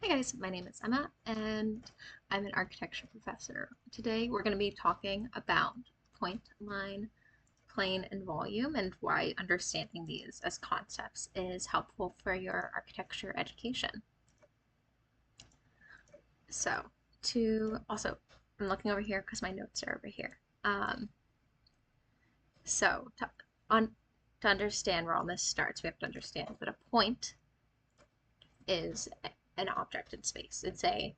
Hi guys, my name is Emma and I'm an architecture professor. Today we're going to be talking about point, line, plane, and volume and why understanding these as concepts is helpful for your architecture education. So I'm looking over here because my notes are over here. So to, on, to understand where all this starts, we have to understand that a point is an object in space. It's a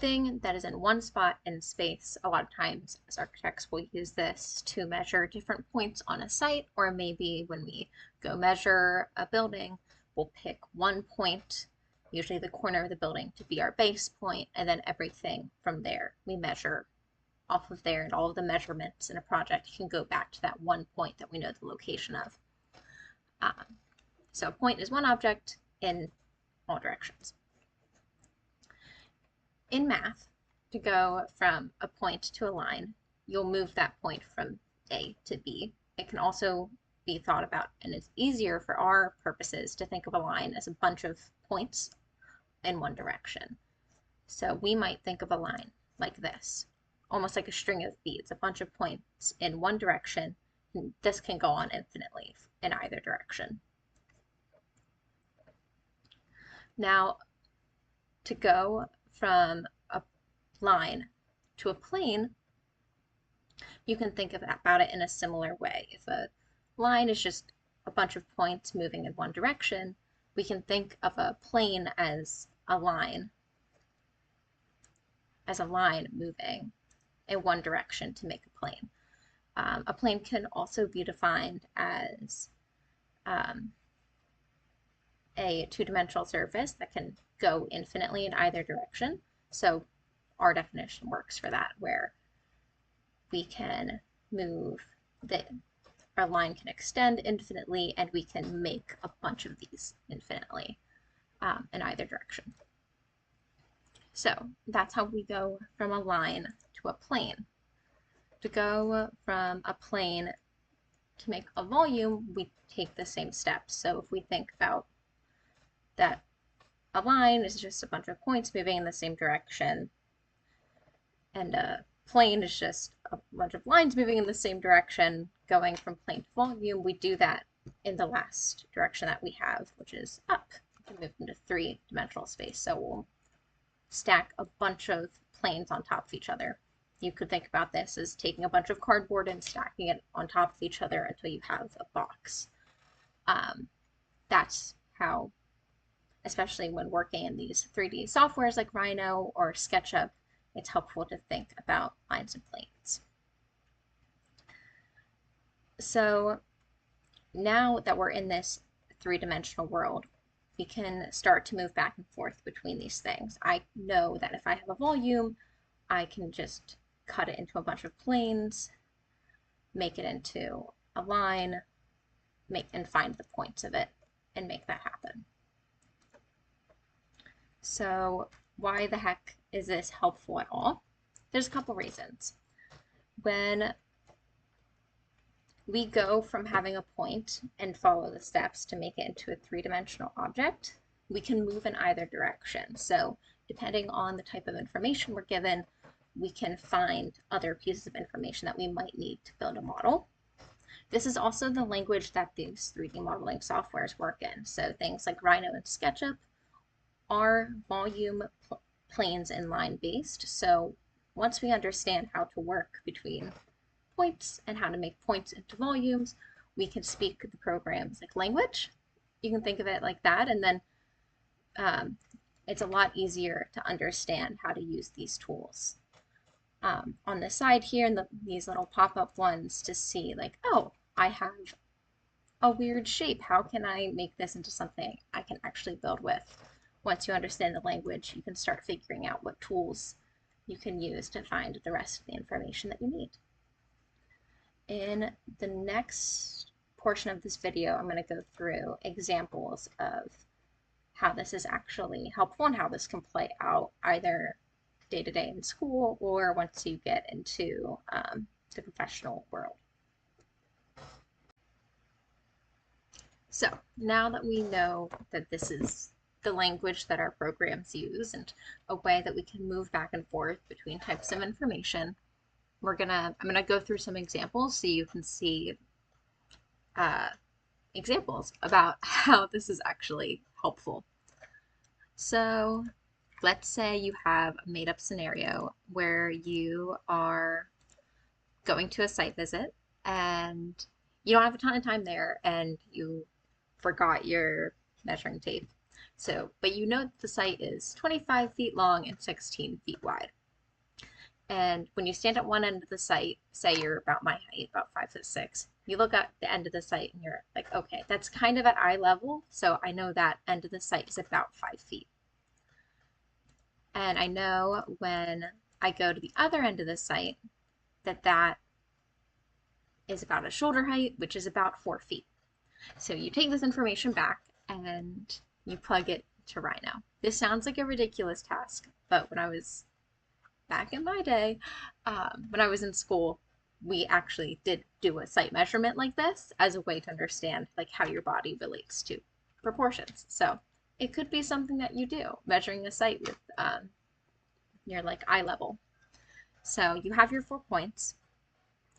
thing that is in one spot in space. A lot of times, as architects, we'll use this to measure different points on a site, or maybe when we go measure a building, we'll pick one point, usually the corner of the building, to be our base point, and then everything from there we measure off of there, and all of the measurements in a project can go back to that one point that we know the location of. So a point is one object in all directions. In math, to go from a point to a line, you'll move that point from A to B. It can also be thought about, and it's easier for our purposes to think of a line as a bunch of points in one direction. So we might think of a line like this, almost like a string of beads, a bunch of points in one direction. And this can go on infinitely in either direction. Now, to go from a line to a plane, you can think about it in a similar way. If a line is just a bunch of points moving in one direction, we can think of a plane as a line moving in one direction to make a plane. A plane can also be defined as a two-dimensional surface that can go infinitely in either direction. So our definition works for that, where we can move our line can extend infinitely, and we can make a bunch of these infinitely in either direction. So that's how we go from a line to a plane. To go from a plane to make a volume, we take the same steps. So if we think about that a line is just a bunch of points moving in the same direction, and a plane is just a bunch of lines moving in the same direction, going from plane to volume, we do that in the last direction that we have, which is up, to move into three-dimensional space. So we'll stack a bunch of planes on top of each other. You could think about this as taking a bunch of cardboard and stacking it on top of each other until you have a box. That's how, especially when working in these 3D softwares like Rhino or SketchUp, it's helpful to think about lines and planes. So now that we're in this three-dimensional world, we can start to move back and forth between these things. I know that if I have a volume, I can just cut it into a bunch of planes, make it into a line, and find the points of it, and make that happen. So why the heck is this helpful at all? There's a couple reasons. When we go from having a point and follow the steps to make it into a three-dimensional object, we can move in either direction. So depending on the type of information we're given, we can find other pieces of information that we might need to build a model. This is also the language that these 3D modeling softwares work in. So things like Rhino and SketchUp are volume, planes, and line based. So once we understand how to work between points and how to make points into volumes, we can speak the programs like language. You can think of it like that, and then it's a lot easier to understand how to use these tools. On the side here, and these little pop-up ones to see like, oh, I have a weird shape. How can I make this into something I can actually build with? Once you understand the language, you can start figuring out what tools you can use to find the rest of the information that you need. In the next portion of this video, I'm going to go through examples of how this is actually helpful and how this can play out either day-to-day in school or once you get into the professional world. So now that we know that this is the language that our programs use and a way that we can move back and forth between types of information. I'm gonna go through some examples so you can see examples about how this is actually helpful. So let's say you have a made up scenario where you are going to a site visit and you don't have a ton of time there and you forgot your measuring tape. So, but you know the site is 25 feet long and 16 feet wide. And when you stand at one end of the site, say you're about my height, about 5'6", you look at the end of the site and you're like, okay, that's kind of at eye level. So I know that end of the site is about 5 feet. And I know when I go to the other end of the site that is about a shoulder height, which is about 4 feet. So you take this information back and you plug it to Rhino. This sounds like a ridiculous task, but when I was back in my day, when I was in school, we actually did do a site measurement like this as a way to understand like how your body relates to proportions. So it could be something that you do, measuring a site with your like eye level. So you have your 4 points,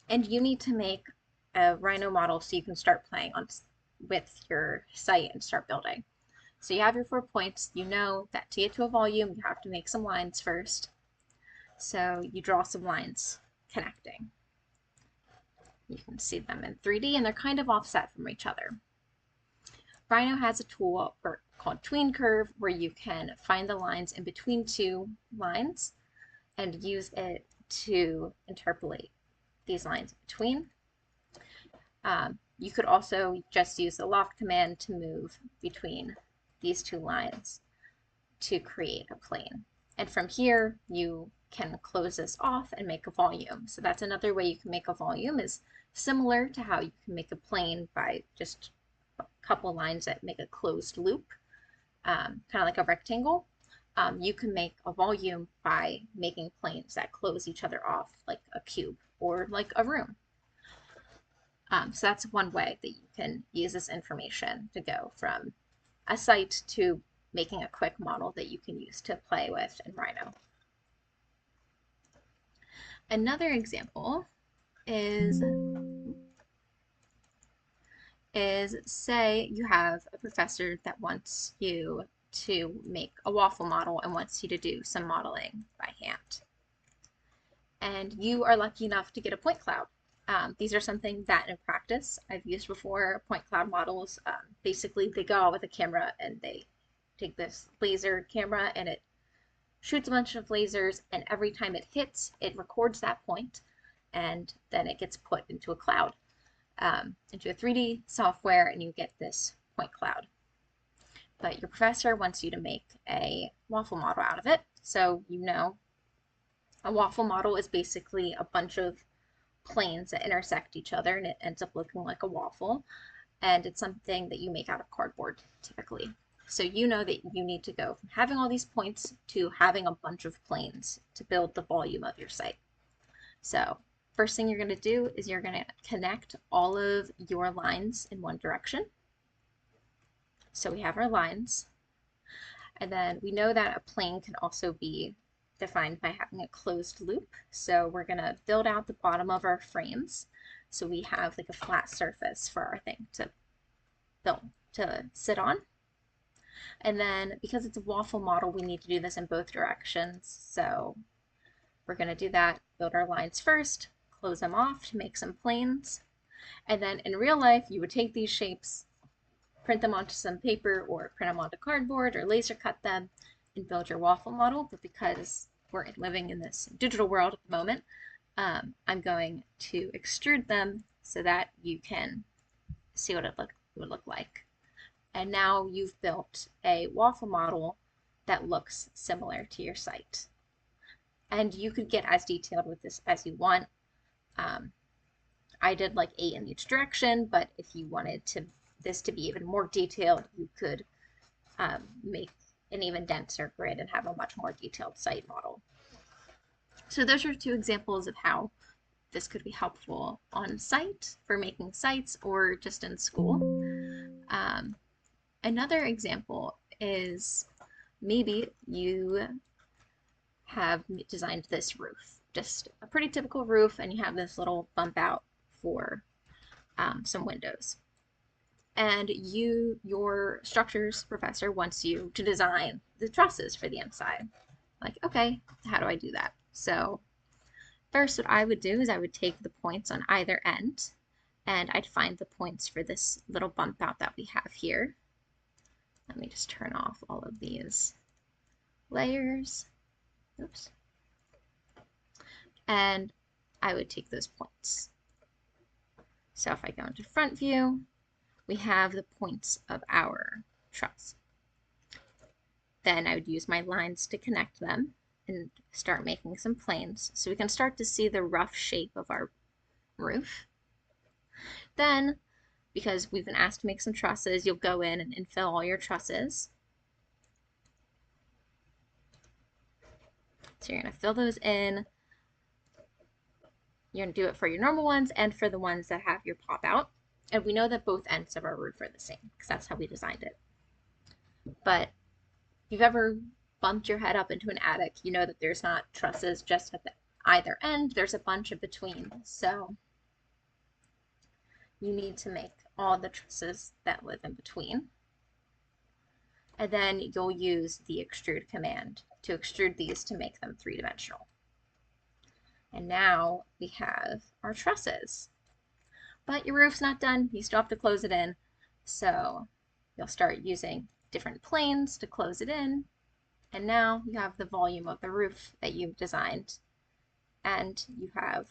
and you need to make a Rhino model so you can start playing with your site and start building. So you have your 4 points. You know that to get to a volume, you have to make some lines first. So you draw some lines connecting. You can see them in 3D and they're kind of offset from each other. Rhino has a tool called Tween Curve where you can find the lines in between 2 lines and use it to interpolate these lines in between. You could also just use the loft command to move between these 2 lines to create a plane. And from here, you can close this off and make a volume. So that's another way you can make a volume, is similar to how you can make a plane by just a couple lines that make a closed loop, kind of like a rectangle. You can make a volume by making planes that close each other off, like a cube or like a room. So that's one way that you can use this information to go from a site to making a quick model that you can use to play with in Rhino. Another example is say you have a professor that wants you to make a waffle model and wants you to do some modeling by hand. And you are lucky enough to get a point cloud. These are something that in practice I've used before. Point cloud models, basically they go out with a camera and they take this laser camera and it shoots a bunch of lasers, and every time it hits, it records that point, and then it gets put into a cloud, into a 3D software, and you get this point cloud. But your professor wants you to make a waffle model out of it. So you know a waffle model is basically a bunch of planes that intersect each other, and it ends up looking like a waffle, and it's something that you make out of cardboard typically. So you know that you need to go from having all these points to having a bunch of planes to build the volume of your site. So first thing you're going to do is you're going to connect all of your lines in one direction. So we have our lines, and then we know that a plane can also be defined by having a closed loop. So we're going to build out the bottom of our frames so we have like a flat surface for our thing to build, to sit on. And then because it's a waffle model, we need to do this in both directions. So we're going to do that, build our lines first, close them off to make some planes. And then in real life, you would take these shapes, print them onto some paper or print them onto cardboard or laser cut them and build your waffle model. But because we're living in this digital world at the moment, I'm going to extrude them so that you can see what it would look like. And now you've built a waffle model that looks similar to your site. And you could get as detailed with this as you want. I did like 8 in each direction, but if you wanted this to be even more detailed, you could make an even denser grid and have a much more detailed site model. So those are 2 examples of how this could be helpful on site for making sites or just in school. Another example is maybe you have designed this roof, just a pretty typical roof, and you have this little bump out for some windows. And your structures professor wants you to design the trusses for the inside. Like, okay, how do I do that? So first, what I would do is I would take the points on either end, and I'd find the points for this little bump out that we have here. Let me just turn off all of these layers. Oops. And I would take those points. So if I go into front view, we have the points of our truss. Then I would use my lines to connect them and start making some planes so we can start to see the rough shape of our roof. Then, because we've been asked to make some trusses, you'll go in and infill all your trusses. So you're going to fill those in. You're going to do it for your normal ones and for the ones that have your pop out. And we know that both ends of our roof are the same because that's how we designed it. But if you've ever bumped your head up into an attic, you know that there's not trusses just at the either end. There's a bunch in between. So you need to make all the trusses that live in between. And then you'll use the extrude command to extrude these to make them three-dimensional. And now we have our trusses. But your roof's not done. You still have to close it in. So you'll start using different planes to close it in. And now you have the volume of the roof that you've designed. And you have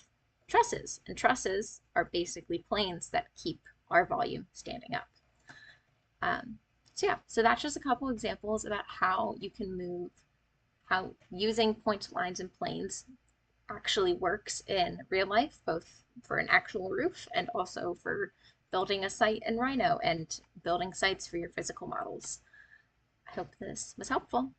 trusses. And trusses are basically planes that keep our volume standing up. So that's just a couple examples about how you can move, how using point lines and planes actually works in real life, both for an actual roof and also for building a site in Rhino and building sites for your physical models. I hope this was helpful.